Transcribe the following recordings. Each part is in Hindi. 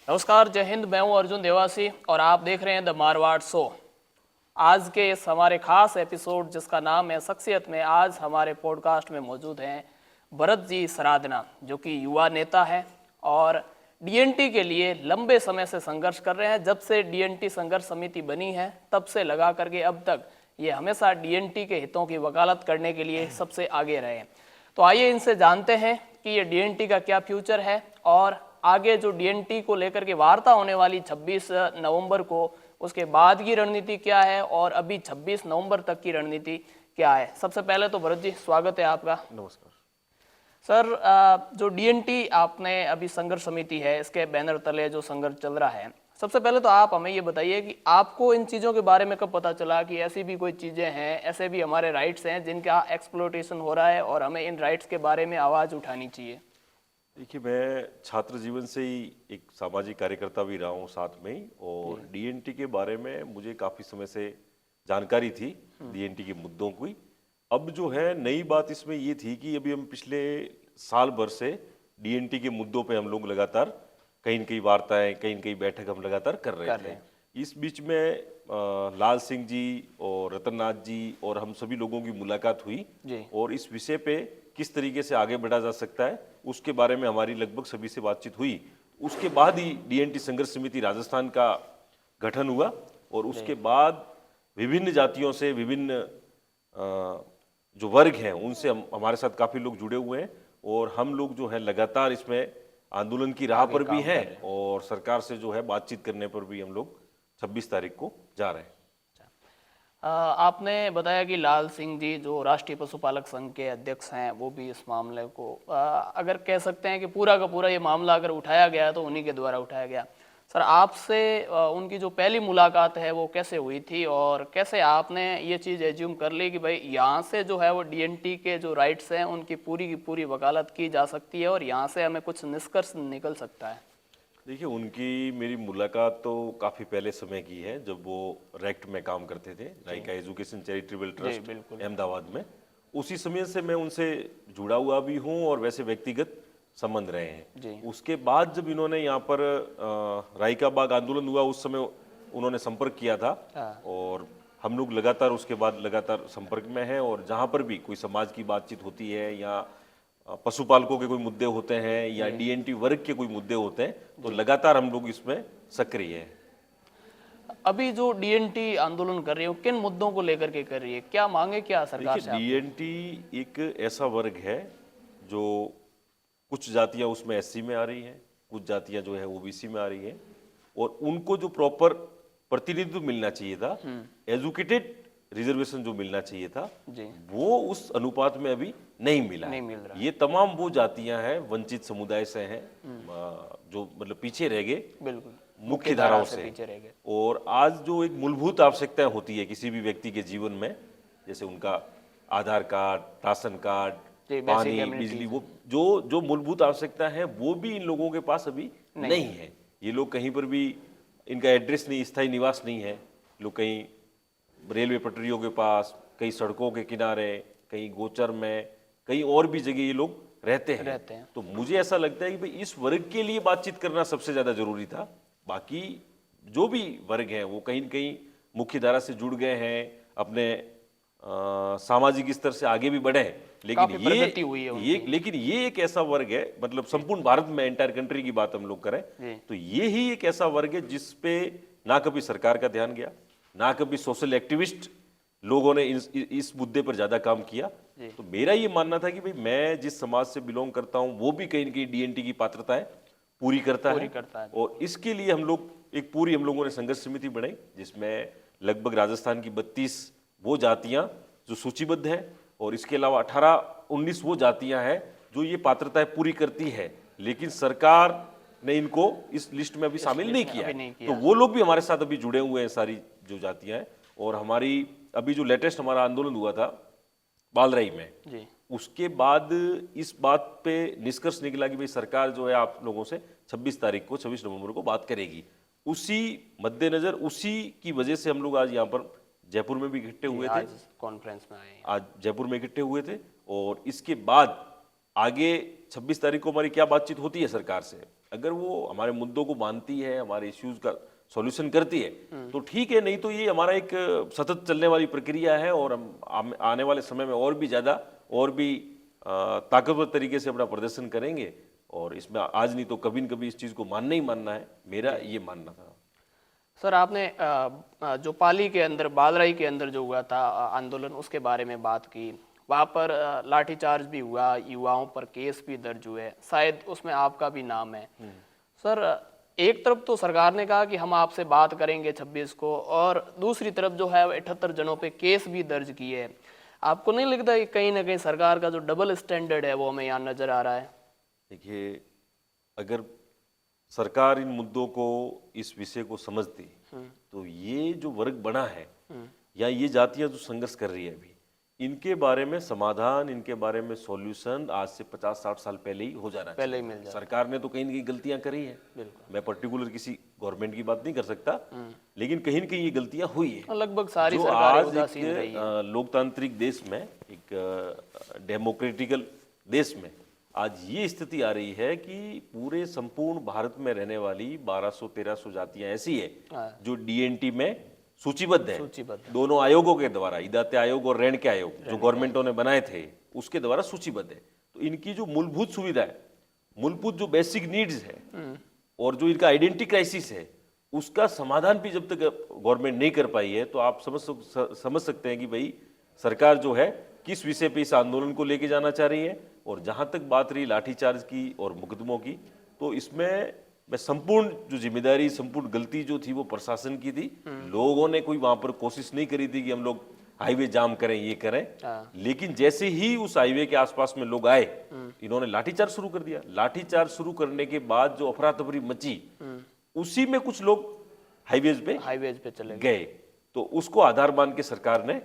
नमस्कार, जय हिंद। मैं हूं अर्जुन देवासी और आप देख रहे हैं द मारवाड़ शो। आज के इस हमारे खास एपिसोड जिसका नाम है शख्सियत में, आज हमारे पॉडकास्ट में मौजूद हैं भरत जी सरादना, जो कि युवा नेता हैं और डीएनटी के लिए लंबे समय से संघर्ष कर रहे हैं। जब से डीएनटी संघर्ष समिति बनी है तब से लगा करके अब तक ये हमेशा डीएनटी के हितों की वकालत करने के लिए सबसे आगे रहे हैं। तो आइए इनसे जानते हैं कि ये डीएनटी का क्या फ्यूचर है और आगे जो डीएनटी को लेकर के वार्ता होने वाली 26 नवंबर को, उसके बाद की रणनीति क्या है और अभी 26 नवंबर तक की रणनीति क्या है। सबसे पहले तो भरत जी, स्वागत है आपका। नमस्कार सर, जो डीएनटी आपने अभी संघर्ष समिति है, इसके बैनर तले जो संघर्ष चल रहा है, सबसे पहले तो आप हमें ये बताइए कि आपको इन चीज़ों के बारे में कब पता चला कि ऐसी भी कोई चीज़ें हैं, ऐसे भी हमारे राइट्स हैं जिनका एक्सप्लोटेशन हो रहा है और हमें इन राइट्स के बारे में आवाज़ उठानी चाहिए। देखिए, मैं छात्र जीवन से ही एक सामाजिक कार्यकर्ता भी रहा हूँ साथ में ही, और डीएनटी के बारे में मुझे काफ़ी समय से जानकारी थी, डीएनटी के मुद्दों की। अब जो है नई बात इसमें ये थी कि अभी हम पिछले साल भर से डीएनटी के मुद्दों पे हम लोग लगातार कहीं न कहीं वार्ताएं, कहीं न कहीं बैठक हम लगातार कर रहे थे। इस बीच में लाल सिंह जी और रतननाथ जी और हम सभी लोगों की मुलाकात हुई और इस विषय पे किस तरीके से आगे बढ़ा जा सकता है उसके बारे में हमारी लगभग सभी से बातचीत हुई। उसके बाद ही डीएनटी संघर्ष समिति राजस्थान का गठन हुआ और उसके बाद विभिन्न जातियों से, विभिन्न जो वर्ग हैं उनसे हमारे साथ काफ़ी लोग जुड़े हुए हैं और हम लोग जो है लगातार इसमें आंदोलन की राह पर भी हैं और सरकार से जो है बातचीत करने पर भी हम लोग 26 तारीख को जा रहे हैं। आपने बताया कि लाल सिंह जी जो राष्ट्रीय पशुपालक संघ के अध्यक्ष हैं वो भी इस मामले को अगर कह सकते हैं कि पूरा का पूरा ये मामला अगर उठाया गया तो उन्हीं के द्वारा उठाया गया। सर, आपसे उनकी जो पहली मुलाकात है वो कैसे हुई थी और कैसे आपने ये चीज़ एज्यूम कर ली कि भाई यहाँ से जो है वो डीएनटी के जो राइट्स हैं उनकी पूरी की पूरी वकालत की जा सकती है और यहाँ से हमें कुछ निष्कर्ष निकल सकता है? देखिए, उनकी मेरी मुलाकात तो काफ़ी पहले समय की है, जब वो रेक्ट में काम करते थे, Raika education charitable trust Ahmedabad में। उसी समय से मैं उनसे जुड़ा हुआ भी हूँ और वैसे व्यक्तिगत संबंध रहे हैं। उसके बाद जब इन्होंने यहाँ पर राइका बाग आंदोलन हुआ उस समय उन्होंने संपर्क किया था और हम लोग लगातार उसके बाद लगातार संपर्क में हैं और जहाँ पर भी कोई समाज की बातचीत होती है या पशुपालकों के कोई मुद्दे होते हैं या डीएनटी वर्ग के कोई मुद्दे होते हैं तो लगातार हम लोग इसमें सक्रिय हैं। अभी जो डीएनटी आंदोलन कर रही है किन मुद्दों को लेकर के कर रही है, क्या मांगे क्या सरकार से? डीएनटी एक ऐसा वर्ग है जो कुछ जातियां उसमें एससी में आ रही हैं, कुछ जातियां जो है ओबीसी में आ रही हैं और उनको जो प्रॉपर प्रतिनिधित्व मिलना चाहिए था, एजुकेटेड रिजर्वेशन जो मिलना चाहिए था, वो उस अनुपात में अभी नहीं मिल रहा। ये तमाम वो जातियां हैं वंचित समुदाय से हैं जो मतलब पीछे रह गए, बिल्कुल मुख्य धाराओं से पीछे रह गए। और आज जो एक मूलभूत आवश्यकताएं होती है किसी भी व्यक्ति के जीवन में, जैसे उनका आधार कार्ड, राशन कार्ड, पानी, बिजली, वो जो मूलभूत आवश्यकता है वो भी इन लोगों के पास अभी नहीं है। ये लोग कहीं पर भी, इनका एड्रेस नहीं, स्थायी निवास नहीं है। लोग कहीं रेलवे पटरियों के पास, कहीं सड़कों के किनारे, कहीं गोचर में, कहीं और भी जगह ये लोग रहते हैं। तो मुझे ऐसा लगता है कि भाई इस वर्ग के लिए बातचीत करना सबसे ज्यादा जरूरी था। बाकी जो भी वर्ग हैं वो कहीं न कहीं मुख्य धारा से जुड़ गए हैं, अपने सामाजिक स्तर से आगे भी बढ़े हैं, लेकिन ये एक ऐसा वर्ग है, मतलब संपूर्ण भारत में, एंटायर कंट्री की बात हम लोग करें तो ये ही एक ऐसा वर्ग है जिस पे ना कभी सरकार का ध्यान गया, ना कभी सोशल एक्टिविस्ट लोगों ने इस मुद्दे पर ज्यादा काम किया। तो मेरा ये मानना था कि भाई मैं जिस समाज से बिलोंग करता हूं वो भी कहीं न कहीं डीएनटी की पात्रताएं पूरी करता है और इसके लिए हम लोगों ने संघर्ष समिति बनाई जिसमें लगभग राजस्थान की 32 वो जातियां जो सूचीबद्ध है और इसके अलावा 18-19 वो जातियां हैं जो ये पात्रताएं पूरी करती है, लेकिन सरकार ने इनको इस लिस्ट में अभी शामिल नहीं किया। तो वो लोग भी हमारे साथ अभी जुड़े हुए हैं, सारी जो जातियां हैं। और हमारी अभी जो लेटेस्ट हमारा आंदोलन हुआ था बालराई में, उसके बाद इस बात पे निष्कर्ष निकला कि भाई सरकार जो है आप लोगों से 26 तारीख को, 26 नवंबर को बात करेगी। उसी मद्देनजर, उसी की वजह से हम लोग आज यहाँ पर जयपुर में भी इकट्ठे हुए थे, कॉन्फ्रेंस में आए, आज जयपुर में इकट्ठे हुए थे। और इसके बाद आगे 26 तारीख को हमारी क्या बातचीत होती है सरकार से, अगर वो हमारे मुद्दों को मानती है, हमारे इश्यूज का सॉल्यूशन करती है तो ठीक है, नहीं तो ये हमारा एक सतत चलने वाली प्रक्रिया है और हम आने वाले समय में और भी ज़्यादा और भी ताकतवर तरीके से अपना प्रदर्शन करेंगे। और इसमें आज नहीं तो कभी न कभी इस चीज़ को मानना ही मानना है, मेरा ये मानना था। सर आपने जो पाली के अंदर बालराई के अंदर जो हुआ था आंदोलन, उसके बारे में बात की। वहाँ पर लाठीचार्ज भी हुआ, युवाओं पर केस भी दर्ज हुए, शायद उसमें आपका भी नाम है। सर एक तरफ तो सरकार ने कहा कि हम आपसे बात करेंगे 26 को, और दूसरी तरफ जो है 78 जनों पे केस भी दर्ज किए। आपको नहीं लगता कि कहीं ना कहीं सरकार का जो डबल स्टैंडर्ड है वो हमें यहाँ नजर आ रहा है? देखिए, अगर सरकार इन मुद्दों को, इस विषय को समझती तो ये जो वर्ग बना है या ये जातियां जो संघर्ष कर रही है अभी, इनके बारे में समाधान, इनके बारे में सॉल्यूशन आज से 50-60 साल पहले ही हो जाना पहले ही चाहिए। मिल जाए। सरकार ने तो कहीं न कहीं गलतियां करी है, मैं पर्टिकुलर किसी गवर्नमेंट की बात नहीं कर सकता, लेकिन कहीं न कहीं ये गलतियां हुई है। लगभग सारी जो सरकारें आज उदासीन रही है। एक लोकतांत्रिक देश में, एक डेमोक्रेटिकल देश में आज ये स्थिति आ रही है कि पूरे संपूर्ण भारत में रहने वाली 1200-1300 जातियां ऐसी है जो डीएनटी में सूचीबद्ध है। दोनों आयोगों के द्वारा, इदाते आयोग और रेणके आयोग जो गवर्नमेंटों ने बनाए थे, उसके द्वारा सूचीबद्ध है। तो इनकी जो मूलभूत सुविधा है, मूलभूत जो बेसिक नीड्स है और जो इनका आइडेंटिटी क्राइसिस है, उसका समाधान भी जब तक गवर्नमेंट नहीं कर पाई है तो आप समझ सकते हैं कि भाई सरकार जो है किस विषय पे इस आंदोलन को लेके जाना चाह रही है। और जहां तक बात रही लाठीचार्ज की और मुकदमों की, तो इसमें मैं संपूर्ण जो जिम्मेदारी, संपूर्ण गलती जो थी वो प्रशासन की थी। लोगों ने कोई वहां पर कोशिश नहीं करी थी कि हम लोग हाईवे जाम करें, ये करें। लेकिन जैसे ही उस हाईवे के आसपास में लोग आए, इन्होंने लाठीचार्ज शुरू कर दिया। लाठीचार्ज शुरू करने के बाद जो अफरा तफरी मची, उसी में कुछ लोग हाईवेज पे चले गए। तो उसको आधार मान के सरकार ने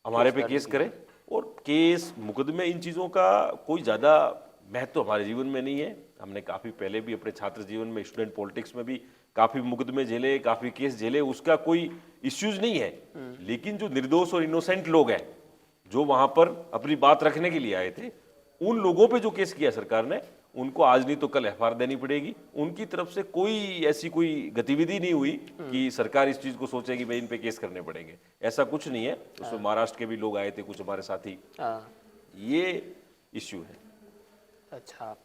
हमारे पे केस करे। और केस, मुकदमे, इन चीज़ों का कोई ज़्यादा महत्व हमारे जीवन में नहीं है। हमने काफ़ी पहले भी अपने छात्र जीवन में, स्टूडेंट पॉलिटिक्स में भी काफ़ी मुकदमे झेले, काफ़ी केस झेले, उसका कोई इश्यूज नहीं है। लेकिन जो निर्दोष और इनोसेंट लोग हैं, जो वहाँ पर अपनी बात रखने के लिए आए थे, उन लोगों पे जो केस किया सरकार ने, उनको आज नहीं तो कल एफआईआर देनी पड़ेगी। उनकी तरफ से कोई ऐसी कोई गतिविधि नहीं हुई कि सरकार इस चीज को सोचे कि भाई इन पे केस करने पड़ेंगे, ऐसा कुछ नहीं है। उसमें महाराष्ट्र के भी लोग आए थे, कुछ हमारे साथी, ये इश्यू है। अच्छा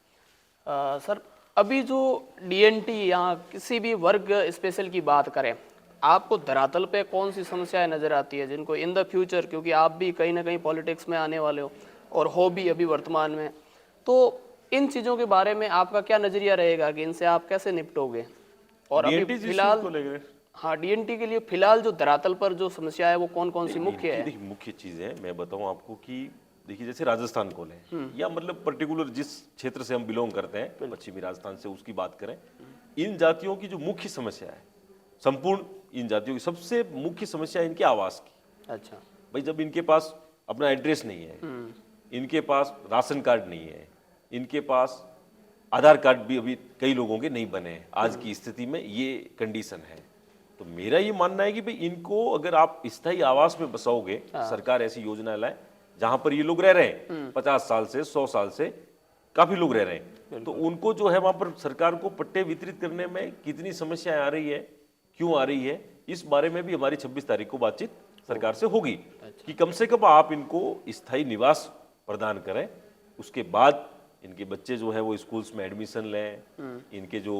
सर, अभी जो डीएनटी या किसी भी वर्ग स्पेशल की बात करें, आपको धरातल पे कौन सी समस्याएं नजर आती है जिनको इन द फ्यूचर, क्योंकि आप भी कहीं ना कहीं पॉलिटिक्स में आने वाले हो और हो भी अभी वर्तमान में, तो इन चीज़ों के बारे में आपका क्या नजरिया रहेगा कि इनसे आप कैसे निपटोगे? और अभी फिलहाल, हाँ, डीएनटी के लिए फिलहाल जो धरातल पर जो समस्या है वो कौन कौन सी मुख्य है? देखिए, मुख्य चीज़ है, मैं बताऊं आपको कि देखिए जैसे राजस्थान को लें या मतलब पर्टिकुलर जिस क्षेत्र से हम बिलोंग करते हैं, पश्चिमी राजस्थान से, उसकी बात करें, इन जातियों की जो मुख्य समस्या है, संपूर्ण इन जातियों की सबसे मुख्य समस्या है इनके आवास की। अच्छा भाई, जब इनके पास अपना एड्रेस नहीं है, इनके पास राशन कार्ड नहीं है, इनके पास आधार कार्ड भी अभी कई लोगों के नहीं बने हैं, आज की स्थिति में ये कंडीशन है। तो मेरा ये मानना है कि भाई इनको अगर आप स्थायी आवास में बसाओगे, सरकार ऐसी योजना लाए जहां पर ये लोग रह रहे हैं 50 साल से 100 साल से, काफी लोग रह रहे हैं, तो उनको जो है वहां पर सरकार को पट्टे वितरित करने में कितनी समस्याएं आ रही है, क्यों आ रही है, इस बारे में भी हमारी 26 तारीख को बातचीत सरकार से होगी कि कम से कम आप इनको स्थायी निवास प्रदान करें। उसके बाद इनके बच्चे जो है वो स्कूल्स में एडमिशन लें, इनके जो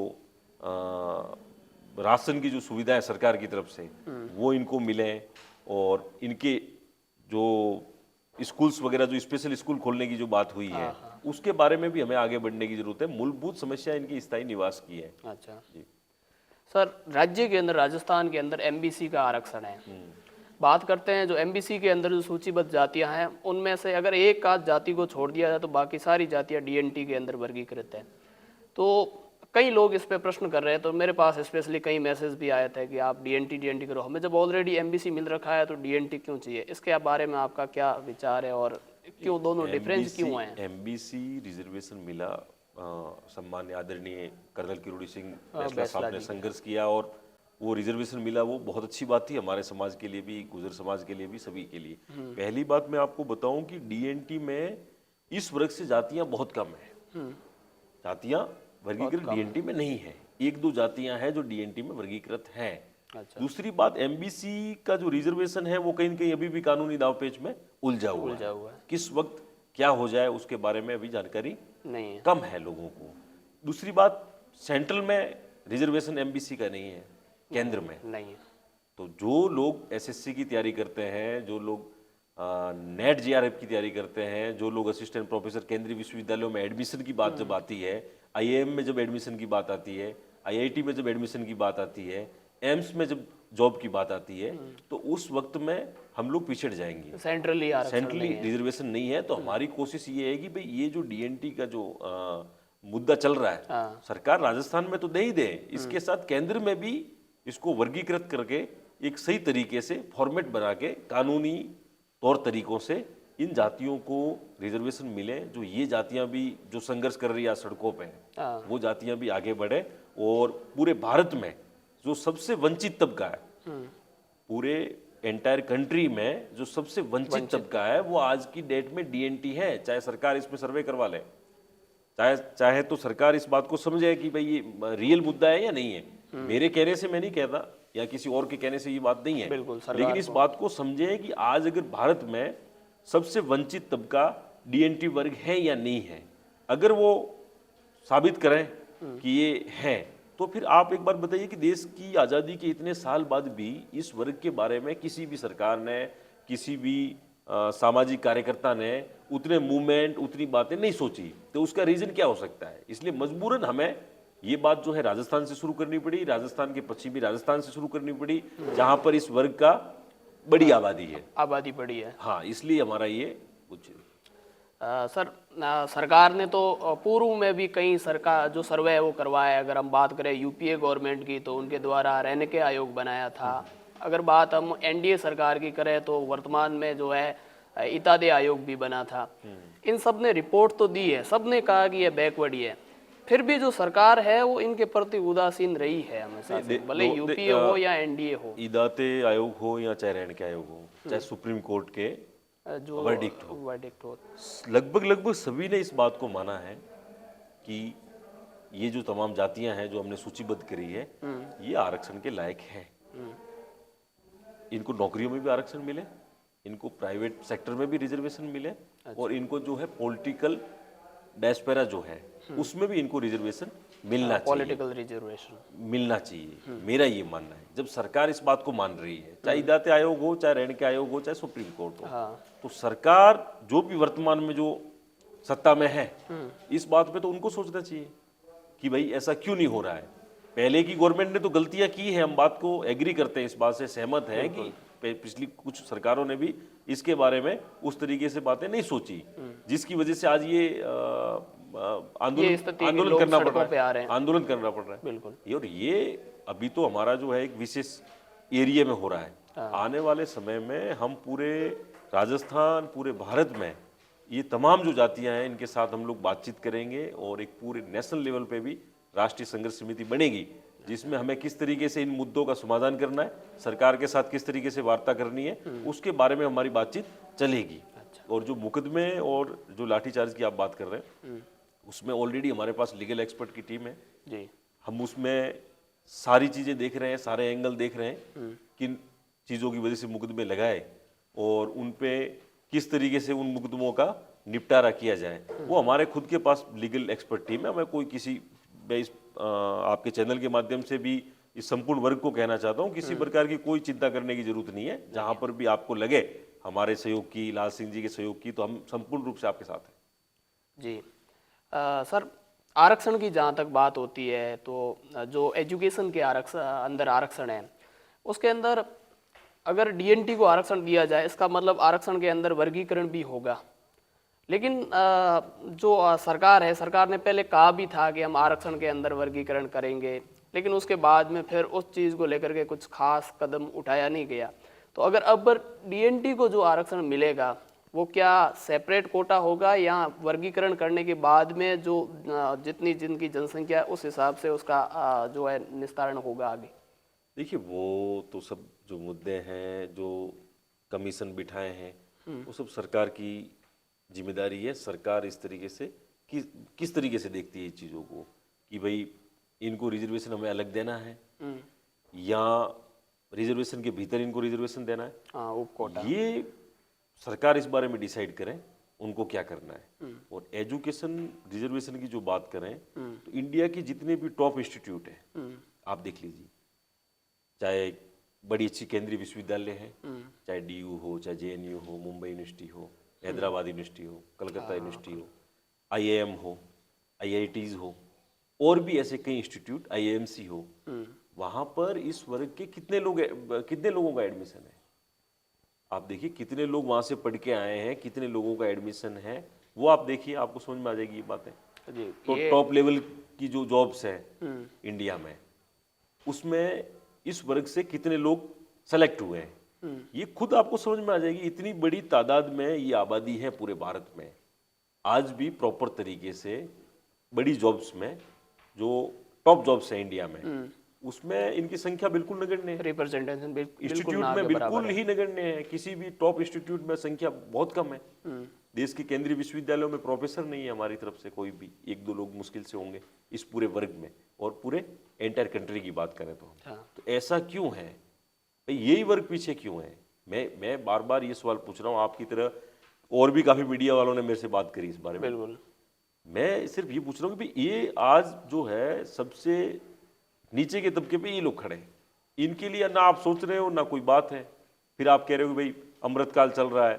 राशन की जो सुविधाएं सरकार की तरफ से वो इनको मिलें, और इनके जो स्कूल्स वगैरह, जो स्पेशल स्कूल खोलने की जो बात हुई है, उसके बारे में भी हमें आगे बढ़ने की जरूरत है। मूलभूत समस्या इनकी स्थायी निवास की है। अच्छा सर, राज्य के अंदर, राजस्थान के अंदर एमबीसी का आरक्षण है। बात करते हैं जो एमबीसी के अंदर जो सूचीबद्ध जातियां हैं, उनमें से अगर एक आध जाति को छोड़ दिया जाए तो बाकी सारी जातियां डीएनटी के अंदर वर्गीकृत हैं। तो कई लोग इस पे प्रश्न कर रहे हैं, तो मेरे पास स्पेशली कई मैसेज भी आए थे कि आप डीएनटी करो, हमें जब ऑलरेडी एमबीसी मिल रखा है तो डीएनटी क्यों चाहिए? इसके बारे में आपका क्या विचार है और क्यों दोनों डिफरेंस क्यों हैं? एमबीसी रिजर्वेशन मिला, सम्मान्य आदरणीय कर्नल किरोड़ी सिंह बैसला साहब ने संघर्ष किया और वो रिजर्वेशन मिला, वो बहुत अच्छी बात थी हमारे समाज के लिए भी, गुजर समाज के लिए भी, सभी के लिए। पहली बात मैं आपको बताऊं कि डीएनटी में इस वर्ग से जातियां बहुत कम है, जातियां वर्गीकृत डीएनटी में नहीं है। एक दो जातियां हैं जो डीएनटी में वर्गीकृत हैं। अच्छा। दूसरी बात, एमबीसी का जो रिजर्वेशन है वो कहीं न कहीं अभी भी कानूनी दांवपेच में उलझा हुआ है। किस वक्त क्या हो जाए उसके बारे में अभी जानकारी नहीं है। कम है लोगों को। दूसरी बात, सेंट्रल में रिजर्वेशन एमबीसी का नहीं है, केंद्र में नहीं है। तो जो लोग एसएससी की तैयारी करते हैं, जो लोग नेट जेआरएफ की तैयारी करते हैं, जो लोग असिस्टेंट प्रोफेसर केंद्रीय विश्वविद्यालयों में एडमिशन की बात जब आती है, आईआईएम में जब एडमिशन की बात आती है, आईआईटी में जब एडमिशन की बात आती है, एम्स में जब जॉब की बात आती है, तो उस वक्त में हम लोग पिछड़ जाएंगे। सेंट्रली सेंट्रली रिजर्वेशन नहीं है, तो हमारी कोशिश ये है कि भाई ये जो डीएनटी का जो मुद्दा चल रहा है, सरकार राजस्थान में तो दे ही दे, इसके साथ केंद्र में भी इसको वर्गीकृत करके एक सही तरीके से फॉर्मेट बना के कानूनी तौर तरीकों से इन जातियों को रिजर्वेशन मिले। जो ये जातियां भी जो संघर्ष कर रही है सड़कों पे, वो जातियां भी आगे बढ़े और पूरे भारत में जो सबसे वंचित तबका है, पूरे एंटायर कंट्री में जो सबसे वंचित तबका है, वो आज की डेट में डीएनटी है। चाहे सरकार इसमें सर्वे करवा ले, चाहे तो सरकार इस बात को समझे कि भाई ये रियल मुद्दा है या नहीं है। मेरे कहने से मैं नहीं कहता या किसी और के कहने से ये बात नहीं है, लेकिन इस बात को समझे कि आज अगर भारत में सबसे वंचित तबका डीएनटी वर्ग है या नहीं है, अगर वो साबित करें कि ये है, तो फिर आप एक बात बताइए कि देश की आज़ादी के इतने साल बाद भी इस वर्ग के बारे में किसी भी सरकार ने, किसी भी सामाजिक कार्यकर्ता ने उतने मूवमेंट, उतनी बातें नहीं सोची। तो उसका रीजन क्या हो सकता है? इसलिए मजबूरन हमें ये बात जो है राजस्थान से शुरू करनी पड़ी, राजस्थान के पश्चिमी राजस्थान से शुरू करनी पड़ी, जहां पर इस वर्ग का बड़ी आबादी है, आबादी बड़ी है। हाँ, इसलिए हमारा ये कुछ सर, सरकार ने तो पूर्व में भी कई सरकार जो सर्वे है वो करवाया है। अगर हम बात करें यूपीए गवर्नमेंट की, तो उनके द्वारा रेनेके आयोग बनाया था। अगर बात हम एनडीए सरकार की करें तो वर्तमान में जो है इतादे आयोग भी बना था। इन सब ने रिपोर्ट तो दी है, सब ने कहा कि ये बैकवर्ड ही है, फिर भी जो सरकार है वो इनके प्रति उदासीन रही है हमेशा से, भले यूपीए हो या एनडीए हो। इदाते आयोग हो या चाहे रेनेके आयोग हो, चाहे सुप्रीम कोर्ट के जो वर्डिक्ट हो, लगभग सभी ने इस बात को माना है कि ये जो तमाम जातियां हैं जो हमने सूचीबद्ध करी है, ये आरक्षण के लायक हैं। इनको नौकरियों में भी आरक्षण मिले, इनको प्राइवेट सेक्टर में भी रिजर्वेशन मिले, और इनको जो है पॉलिटिकल डायस्पोरा जो है उसमें भी इनको रिजर्वेशन मिलना चाहिए, पॉलिटिकल रिजर्वेशन मिलना चाहिए। मेरा ये मानना है, जब सरकार इस बात को मान रही है, चाहे इदाते आयोग हो, चाहे रेनेके आयोग हो, चाहे सुप्रीम कोर्ट हो, तो सरकार जो भी वर्तमान में जो सत्ता में है, इस बात पे तो उनको सोचना चाहिए कि भाई ऐसा क्यों नहीं हो रहा है। पहले की गवर्नमेंट ने तो गलतियां की है, हम बात को एग्री करते हैं, इस बात से सहमत हैं कि पिछली कुछ सरकारों ने भी इसके बारे में उस तरीके से बातें नहीं सोची, जिसकी वजह से आज ये आंदोलन करना पड़ रहा है, आंदोलन करना पड़ रहा है। बिल्कुल। और ये अभी तो हमारा जो है एक विशेष एरिया में हो रहा है। आने वाले समय में हम पूरे राजस्थान, पूरे भारत में ये तमाम जो जातियां हैं, इनके साथ हम लोग बातचीत करेंगे और एक पूरे नेशनल लेवल पे भी राष्ट्रीय संघर्ष समिति बनेगी, जिसमें हमें किस तरीके से इन मुद्दों का समाधान करना है, सरकार के साथ किस तरीके से वार्ता करनी है, उसके बारे में हमारी बातचीत चलेगी। और जो मुकदमे और जो लाठीचार्ज की आप बात कर रहे हैं, उसमें ऑलरेडी हमारे पास लीगल एक्सपर्ट की टीम है जी। हम उसमें सारी चीजें देख रहे हैं, सारे एंगल देख रहे हैं, किन चीजों की वजह से मुकदमे लगाए और उन पे किस तरीके से उन मुकदमों का निपटारा किया जाए। वो हमारे खुद के पास लीगल एक्सपर्ट टीम है। मैं कोई किसी आपके चैनल के माध्यम से भी इस संपूर्ण वर्ग को कहना चाहता हूँ, किसी प्रकार की कोई चिंता करने की जरूरत नहीं है। जहां पर भी आपको लगे हमारे सहयोग की, लाल सिंह जी के सहयोग की, तो हम संपूर्ण रूप से आपके साथ हैं जी। सर, आरक्षण की जहाँ तक बात होती है, तो जो एजुकेशन के अंदर आरक्षण है, उसके अंदर अगर डीएनटी को आरक्षण दिया जाए, इसका मतलब आरक्षण के अंदर वर्गीकरण भी होगा। लेकिन जो सरकार है, सरकार ने पहले कहा भी था कि हम आरक्षण के अंदर वर्गीकरण करेंगे, लेकिन उसके बाद में फिर उस चीज़ को लेकर के कुछ खास कदम उठाया नहीं गया। तो अगर अब डीएनटी को जो आरक्षण मिलेगा, वो क्या सेपरेट कोटा होगा या वर्गीकरण करने के बाद में जो जितनी जिनकी जनसंख्या है उस हिसाब से उसका जो है निस्तारण होगा आगे? देखिए, वो तो सब जो मुद्दे हैं, जो कमीशन बिठाए हैं, वो सब सरकार की जिम्मेदारी है। सरकार इस तरीके से किस तरीके से देखती है इस चीज़ों को। कि भाई इनको रिजर्वेशन हमें अलग देना है हम्म, या रिजर्वेशन के भीतर इनको रिजर्वेशन देना है, हाँ उप कोटा। ये सरकार इस बारे में डिसाइड करें उनको क्या करना है। और एजुकेशन रिजर्वेशन की जो बात करें तो इंडिया के जितने भी टॉप इंस्टीट्यूट हैं आप देख लीजिए, चाहे बड़ी अच्छी केंद्रीय विश्वविद्यालय हैं, चाहे डीयू हो, चाहे जेएनयू हो, मुंबई यूनिवर्सिटी हो, हैदराबाद यूनिवर्सिटी हो, कलकत्ता यूनिवर्सिटी हो, आईआईएम हो, आईआईटीज हो, और भी ऐसे कई इंस्टीट्यूट, आईएएमसी हो, वहां पर इस वर्ग के कितने लोगों का एडमिशन है। आप देखिए कितने लोग वहां से पढ़ के आए हैं, कितने लोगों का एडमिशन है, वो आप देखिए, आपको समझ में आ जाएगी ये बातें। जी तो टॉप लेवल की जो जॉब्स है इंडिया में, उसमें इस वर्ग से कितने लोग सेलेक्ट हुए हैं, ये खुद आपको समझ में आ जाएगी। इतनी बड़ी तादाद में ये आबादी है पूरे भारत में, आज भी प्रॉपर तरीके से बड़ी जॉब्स में, जो टॉप जॉब्स है इंडिया में, उसमें इनकी संख्या बिल्कुल नगण्य है। रिप्रेजेंटेशन बिल्कुल इंस्टीट्यूट ना में के बिल्कुल बराबर है। ही नगण्य है, किसी भी टॉप इंस्टीट्यूट में संख्या बहुत कम है। देश के केंद्रीय विश्वविद्यालयों में प्रोफेसर नहीं है हमारी तरफ से कोई भी, एक दो लोग मुश्किल से होंगे इस पूरे वर्ग में, और पूरे एंटायर कंट्री की बात करें तो। हाँ। तो ऐसा क्यों है भाई, यही वर्ग पीछे क्यों है? मैं बार बार ये सवाल पूछ रहा हूँ, आपकी तरह और भी काफी मीडिया वालों ने मेरे से बात करी इस बारे में। बिल्कुल। मैं सिर्फ ये पूछ रहा हूँ कि भाई ये आज जो है सबसे नीचे के तबके पे ये लोग खड़े हैं, इनके लिए ना आप सोच रहे हो ना कोई बात है। फिर आप कह रहे हो भाई अमृतकाल चल रहा है,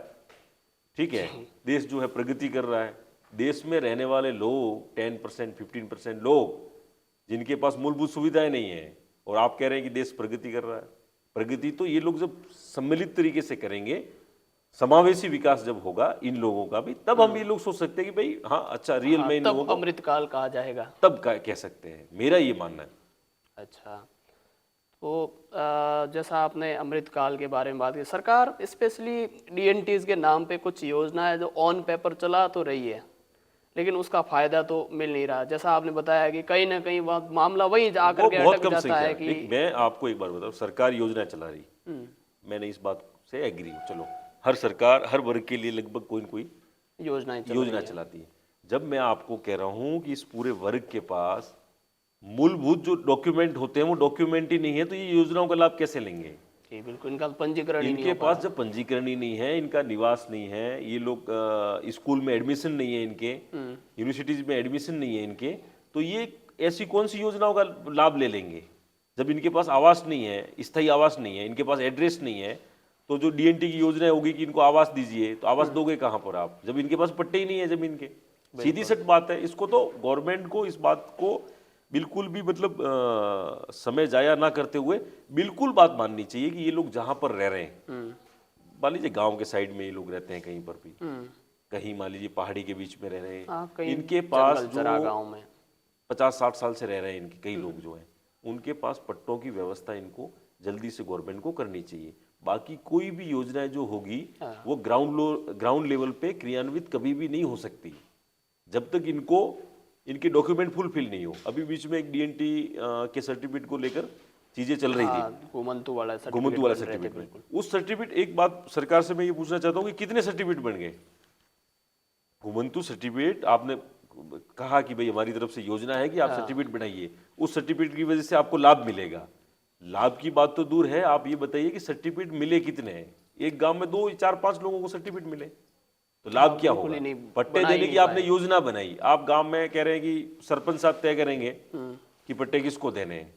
ठीक है, देश जो है प्रगति कर रहा है। देश में रहने वाले लोग 10% 15% लोग जिनके पास मूलभूत सुविधाएं नहीं है, और आप कह रहे हैं कि देश प्रगति कर रहा है। प्रगति तो ये लोग जब सम्मिलित तरीके से करेंगे, समावेशी विकास जब होगा इन लोगों का भी, तब हम ये लोग सोच सकते हैं कि भाई हाँ अच्छा रियल में इन लोगों तब को अमृतकाल कहा जाएगा। तब कह सकते हैं, मेरा ये मानना है। अच्छा, तो जैसा आपने अमृतकाल के बारे में बात की, सरकार स्पेशली डीएनटीज के नाम पे कुछ योजना है जो ऑन पेपर चला तो रही है, लेकिन उसका फायदा तो मिल नहीं रहा। जैसा आपने बताया कि कहीं ना कहीं मामला वही आकर वो के बहुत अटक कम जाता संख्या है है। कि मैं आपको एक बार बताऊं, सरकार योजना चला रही, मैंने इस बात से एग्री हूं। चलो, हर सरकार हर वर्ग के लिए लगभग कोई न कोई योजनाएं चल योजना रही है। चलाती है। जब मैं आपको कह रहा हूं कि इस पूरे वर्ग के पास मूलभूत जो डॉक्यूमेंट होते हैं वो डॉक्यूमेंट ही नहीं है, तो ये योजनाओं का लाभ कैसे लेंगे? जी बिल्कुल, इनका पंजीकरण ही नहीं इनके हो पास जब पंजीकरण ही नहीं है, इनका निवास नहीं है, ये लोग स्कूल में एडमिशन नहीं है इनके, यूनिवर्सिटीज में एडमिशन नहीं है इनके, तो ये ऐसी कौन सी योजनाओं का लाभ ले लेंगे? जब इनके पास आवास नहीं है, स्थायी आवास नहीं है, इनके पास एड्रेस नहीं है, तो जो डीएनटी की योजना होगी कि इनको आवास दीजिए, तो आवास दोगे कहाँ पर आप, जब इनके पास पट्टे ही नहीं है जमीन के? सीधी सट बात है। इसको तो गवर्नमेंट को इस बात को बिल्कुल भी मतलब समय जाया ना करते हुए बिल्कुल बात माननी चाहिए कि ये लोग जहां पर रह रहे हैं, मान लीजिए गांव के साइड में ये लोग रहते हैं, कहीं पर भी, कहीं मान लीजिए पहाड़ी के बीच में रह रहे हाँ, हैं, इनके पास जो गाँव में 50-60 साल से रह रहे हैं इनके कई लोग जो हैं, उनके पास पट्टों की व्यवस्था इनको जल्दी से गवर्नमेंट को करनी चाहिए। बाकी कोई भी योजनाएं जो होगी वो ग्राउंड लेवल पे क्रियान्वित कभी भी नहीं हो सकती जब तक इनके डॉक्यूमेंट फुलफिल नहीं हो। अभी बीच में एक डीएनटी के सर्टिफिकेट को लेकर चीजें चल रही थी, घुमंतु वाला सर्टिफिकेट। उस सर्टिफिकेट, एक बात सरकार से मैं ये पूछना चाहता हूँ कि कितने सर्टिफिकेट बन गए? घुमंतु सर्टिफिकेट आपने कहा कि भाई हमारी तरफ से योजना है कि आप सर्टिफिकेट बनाइए, उस सर्टिफिकेट की वजह से आपको लाभ मिलेगा। लाभ की बात तो दूर है, आप ये बताइए कि सर्टिफिकेट मिले कितने हैं? एक गांव में 2 4 5 लोगों को सर्टिफिकेट मिले, तो लाभ क्या होगा? पट्टे देने की आपने योजना बनाई, आप गांव में कह रहे हैं कि सरपंच साहब तय करेंगे कि पट्टे किसको देने हैं,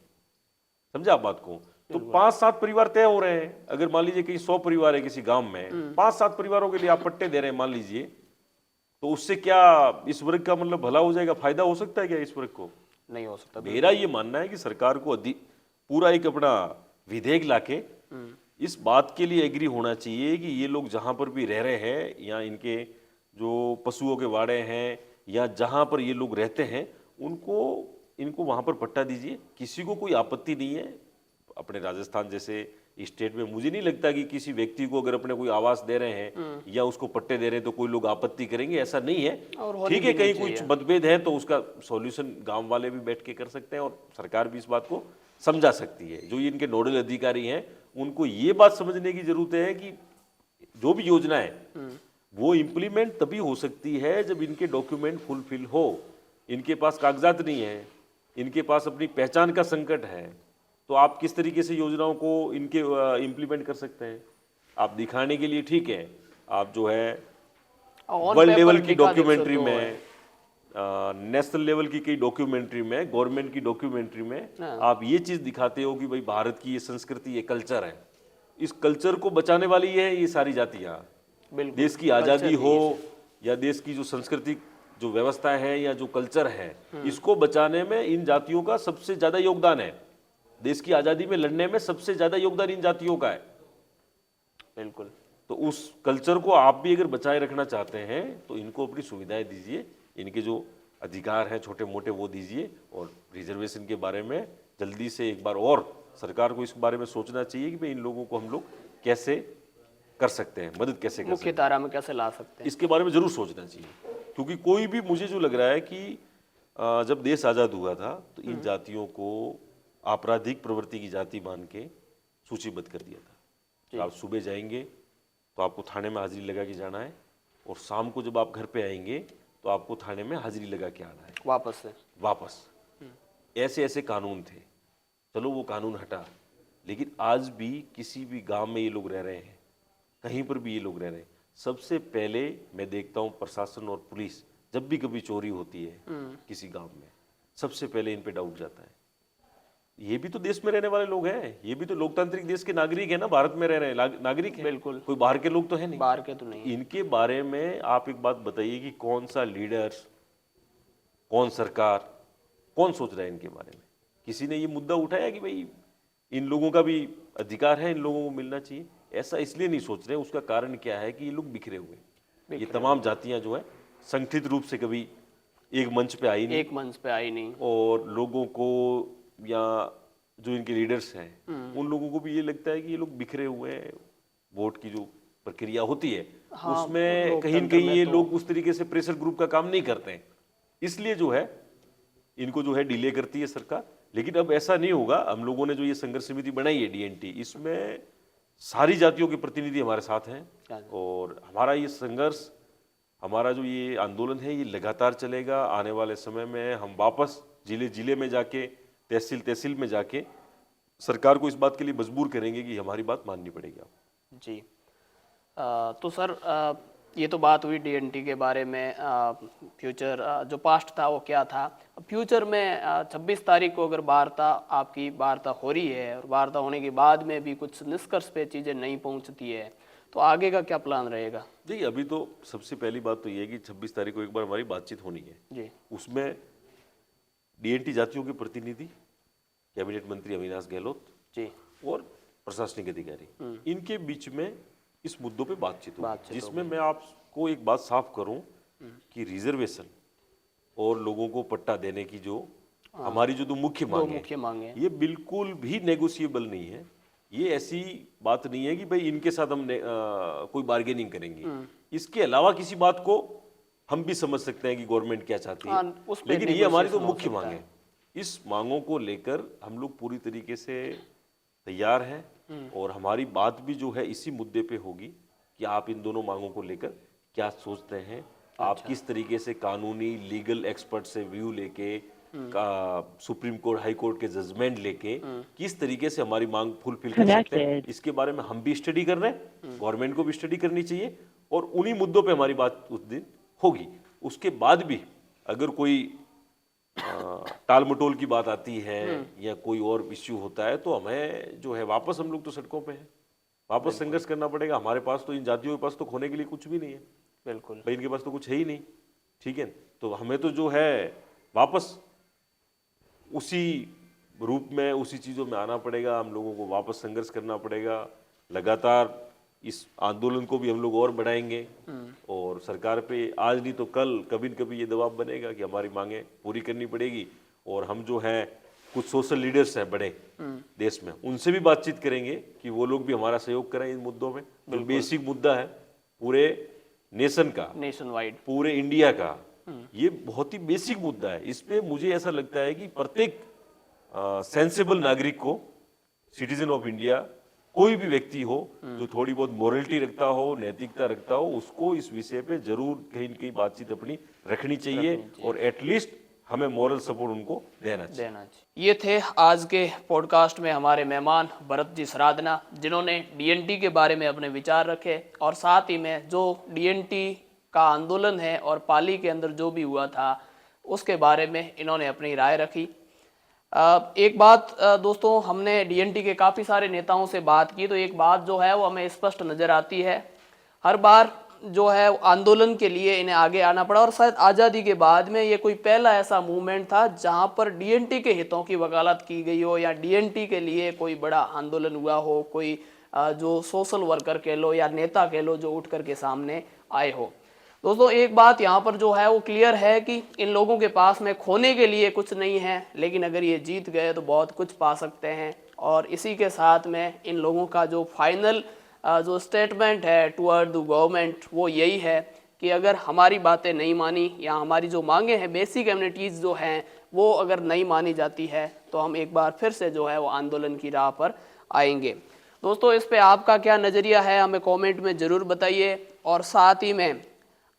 समझा आप बात को? तो 5-7 परिवार तय हो रहे हैं। अगर मान लीजिए कहीं 100 परिवार है किसी गांव में, 5-7 परिवारों के लिए आप पट्टे दे रहे हैं मान लीजिए, तो उससे क्या इस वर्ग का मतलब भला हो जाएगा? फायदा हो सकता है क्या इस वर्ग को? नहीं हो सकता। मेरा ये मानना है कि सरकार को पूरा एक अपना विधेयक लाके इस बात के लिए एग्री होना चाहिए कि ये लोग जहां पर भी रह रहे हैं, या इनके जो पशुओं के वाड़े हैं, या जहां पर ये लोग रहते हैं, इनको वहां पर पट्टा दीजिए। किसी को कोई आपत्ति नहीं है। अपने राजस्थान जैसे स्टेट में मुझे नहीं लगता कि किसी व्यक्ति को अगर अपने कोई आवास दे रहे हैं या उसको पट्टे दे रहे हैं तो कोई लोग आपत्ति करेंगे, ऐसा नहीं है। ठीक है, कहीं कुछ मतभेद है तो उसका सॉल्यूशन गांव वाले भी बैठ के कर सकते हैं और सरकार भी इस बात को समझा सकती है। जो इनके नोडल अधिकारी हैं उनको ये बात समझने की जरूरत है कि जो भी योजना है वो इम्प्लीमेंट तभी हो सकती है जब इनके डॉक्यूमेंट फुलफिल हो। इनके पास कागजात नहीं है, इनके पास अपनी पहचान का संकट है, तो आप किस तरीके से योजनाओं को इनके इम्प्लीमेंट कर सकते हैं? आप दिखाने के लिए ठीक है, आप जो है ऑन वर्ल्ड पेपर लेवल की दिखा देख डॉक्यूमेंट्री सकते हो में, नेशनल लेवल की कई डॉक्यूमेंट्री में, गवर्नमेंट की डॉक्यूमेंट्री में हाँ। आप ये चीज दिखाते हो कि भाई भारत की ये संस्कृति, ये कल्चर है। इस कल्चर को बचाने वाली है ये सारी जातियां। बिल्कुल देश की आज़ादी हो या देश की जो सांस्कृतिक जो व्यवस्था है या जो कल्चर है, इसको बचाने में इन जातियों का सबसे ज्यादा योगदान है। देश की आज़ादी में लड़ने में सबसे ज्यादा योगदान इन जातियों का है। बिल्कुल। तो उस कल्चर को आप भी अगर बचाए रखना चाहते हैं तो इनको अपनी सुविधाएं दीजिए, इनके जो अधिकार हैं छोटे मोटे वो दीजिए, और रिजर्वेशन के बारे में जल्दी से एक बार और सरकार को इस बारे में सोचना चाहिए कि भाई इन लोगों को हम लोग कैसे कर सकते हैं, मदद कैसे कर सकते मुख्य धारा में कैसे ला सकते हैं, हैं। इसके बारे में जरूर सोचना चाहिए। क्योंकि कोई भी, मुझे जो लग रहा है कि जब देश आज़ाद हुआ था तो इन जातियों को आपराधिक प्रवृत्ति की जाति मान के सूचीबद्ध कर दिया था। तो आप सुबह जाएंगे तो आपको थाने में हाजिरी लगा के जाना है, और शाम को जब आप घर पे आएंगे तो आपको थाने में हाजिरी लगा के आना है वापस। ऐसे ऐसे कानून थे। चलो वो कानून हटा, लेकिन आज भी किसी भी गांव में ये लोग रह रहे हैं, कहीं पर भी ये लोग रह रहे हैं। सबसे पहले मैं देखता हूँ प्रशासन और पुलिस जब भी कभी चोरी होती है किसी गांव में, सबसे पहले इन पे डाउट जाता है। ये भी तो देश में रहने वाले लोग हैं, ये भी तो लोकतांत्रिक देश के नागरिक है ना, भारत में रह रहे हैं, नागरिक हैं। बिल्कुल। कोई बाहर के लोग तो है नहीं। बाहर के तो नहीं। इनके बारे में आप एक बात बताइए कि कौन सा लीडर्स, कौन सरकार, कौन सोच रहा है इनके बारे में? किसी ने ये मुद्दा उठाया कि भाई इन लोगों का भी अधिकार है, इन लोगों को मिलना चाहिए? ऐसा इसलिए नहीं सोच रहे। उसका कारण क्या है कि ये लोग बिखरे हुए हैं। ये तमाम जातियां जो है संगठित रूप से कभी एक मंच पे आई नहीं, और लोगों को या जो इनके लीडर्स हैं उन लोगों को भी ये लगता है कि ये लोग बिखरे हुए हैं। वोट की जो प्रक्रिया होती है उसमें कहीं न कहीं ये लोग उस तरीके से प्रेशर ग्रुप का काम नहीं करते हैं, इसलिए जो है इनको जो है डिले करती है सरकार। लेकिन अब ऐसा नहीं होगा। हम लोगों ने जो ये संघर्ष समिति बनाई है डीएनटी, इसमें सारी जातियों के प्रतिनिधि हमारे साथ हैं, और हमारा ये संघर्ष, हमारा जो ये आंदोलन है ये लगातार चलेगा। आने वाले समय में हम वापस जिले जिले में जाके, तहसील तहसील में जाके सरकार को इस बात के लिए मजबूर करेंगे कि हमारी बात माननी पड़ेगी आपको। जी। तो सर ये तो बात हुई डीएनटी के बारे में। फ्यूचर जो पास्ट था वो क्या था, फ्यूचर में 26 तारीख को अगर वार्ता, आपकी वार्ता हो रही है और वार्ता होने के बाद में भी कुछ निष्कर्ष पे चीज़ें नहीं पहुंचती है, तो आगे का क्या प्लान रहेगा? जी, अभी तो सबसे पहली बात तो ये है कि 26 तारीख को एक बार हमारी बातचीत होनी है जी। उसमें डीएनटी जातियों के प्रतिनिधि, कैबिनेट मंत्री अविनाश गहलोत जी, और प्रशासनिक अधिकारी, इनके बीच में इस मुद्दों पे बातचीत होगी, जिसमें मैं आपको एक बात साफ करूं कि रिजर्वेशन और लोगों को पट्टा देने की जो हमारी जो दो मुख्य मांग है, ये बिल्कुल भी नेगोशिएबल नहीं है। ये ऐसी बात नहीं है कि भाई इनके साथ हम कोई बार्गेनिंग करेंगे। इसके अलावा किसी बात को हम भी समझ सकते हैं कि गवर्नमेंट क्या चाहती है, लेकिन ये हमारी तो मुख्य मांग है। इस मांगों को लेकर हम लोग पूरी तरीके से तैयार हैं, और हमारी बात भी जो है इसी मुद्दे पे होगी कि आप इन दोनों मांगों को लेकर क्या सोचते हैं। आप किस तरीके से कानूनी लीगल एक्सपर्ट से व्यू लेके, सुप्रीम कोर्ट, हाई कोर्ट के जजमेंट लेके किस तरीके से हमारी मांग फुलफिल कर सकते हैं, इसके बारे में हम भी स्टडी कर रहे हैं, गवर्नमेंट को भी स्टडी करनी चाहिए, और उन्हीं मुद्दों पे हमारी बात उस दिन होगी। उसके बाद भी अगर कोई टाल मटोल की बात आती है या कोई और इश्यू होता है, तो हमें जो है वापस, हम लोग तो सड़कों पे हैं, वापस संघर्ष करना पड़ेगा। हमारे पास तो, इन जातियों के पास तो खोने के लिए कुछ भी नहीं है। बिल्कुल भाई, इनके पास तो कुछ है ही नहीं, ठीक है। तो हमें तो जो है वापस उसी रूप में, उसी चीज़ों में आना पड़ेगा। हम लोगों को वापस संघर्ष करना पड़ेगा। लगातार इस आंदोलन को भी हम लोग और बढ़ाएंगे, और सरकार पे आज नहीं तो कल, कभी न कभी ये दबाव बनेगा कि हमारी मांगें पूरी करनी पड़ेगी। और हम जो हैं, कुछ सोशल लीडर्स हैं बड़े देश में, उनसे भी बातचीत करेंगे कि वो लोग भी हमारा सहयोग करें इन मुद्दों में। तो बेसिक मुद्दा है पूरे नेशन का, नेशन वाइड, पूरे इंडिया का, ये बहुत ही बेसिक मुद्दा है। इस पे मुझे ऐसा लगता है कि प्रत्येक सेंसिबल नागरिक को, सिटीजन ऑफ इंडिया, कोई भी व्यक्ति हो जो थोड़ी बहुत मोरलिटी रखता हो, नैतिकता रखता हो, उसको इस विषय पे जरूर कहीं न कहीं बातचीत अपनी रखनी चाहिए, और एटलीस्ट हमें मोरल सपोर्ट उनको देना चाहिए। ये थे आज के पॉडकास्ट में हमारे मेहमान भरत जी सरादना, जिन्होंने डीएनटी के बारे में अपने विचार रखे और साथ ही में जो डीएनटी का आंदोलन है और पाली के अंदर जो भी हुआ था उसके बारे में इन्होंने अपनी राय रखी। एक बात दोस्तों, हमने डीएनटी के काफ़ी सारे नेताओं से बात की तो एक बात जो है वो हमें स्पष्ट नज़र आती है, हर बार जो है आंदोलन के लिए इन्हें आगे आना पड़ा और शायद आज़ादी के बाद में ये कोई पहला ऐसा मूवमेंट था जहां पर डीएनटी के हितों की वकालत की गई हो या डीएनटी के लिए कोई बड़ा आंदोलन हुआ हो, कोई जो सोशल वर्कर कह लो या नेता कह लो जो उठ करके सामने आए हो। दोस्तों एक बात यहाँ पर जो है वो क्लियर है कि इन लोगों के पास में खोने के लिए कुछ नहीं है, लेकिन अगर ये जीत गए तो बहुत कुछ पा सकते हैं। और इसी के साथ में इन लोगों का जो फाइनल जो स्टेटमेंट है टुवर्ड द गवर्नमेंट वो यही है कि अगर हमारी बातें नहीं मानी या हमारी जो मांगे हैं, बेसिक एमिनिटीज़ जो हैं वो अगर नहीं मानी जाती है तो हम एक बार फिर से जो है वो आंदोलन की राह पर आएंगे। दोस्तों इस पे आपका क्या नज़रिया है हमें कमेंट में ज़रूर बताइए। और साथ ही में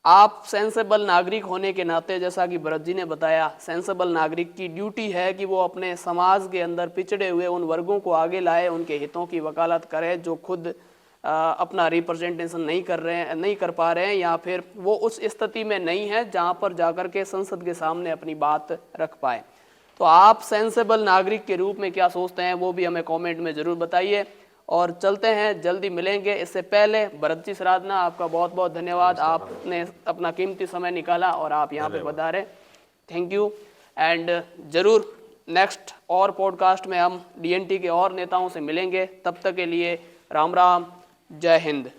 आप सेंसेबल नागरिक होने के नाते, जैसा कि भरत जी ने बताया, सेंसेबल नागरिक की ड्यूटी है कि वो अपने समाज के अंदर पिछड़े हुए उन वर्गों को आगे लाए, उनके हितों की वकालत करे जो खुद अपना रिप्रेजेंटेशन नहीं कर पा रहे हैं या फिर वो उस स्थिति में नहीं है जहां पर जाकर के संसद के सामने अपनी बात रख पाए। तो आप सेंसेबल नागरिक के रूप में क्या सोचते हैं वो भी हमें कमेंट में ज़रूर बताइए। और चलते हैं, जल्दी मिलेंगे। इससे पहले भरत जी सरादना, आपका बहुत बहुत धन्यवाद, आपने अपना कीमती समय निकाला और आप यहाँ पे पधारे, थैंक यू। एंड ज़रूर नेक्स्ट और पॉडकास्ट में हम डीएनटी के और नेताओं से मिलेंगे। तब तक के लिए राम राम, जय हिंद।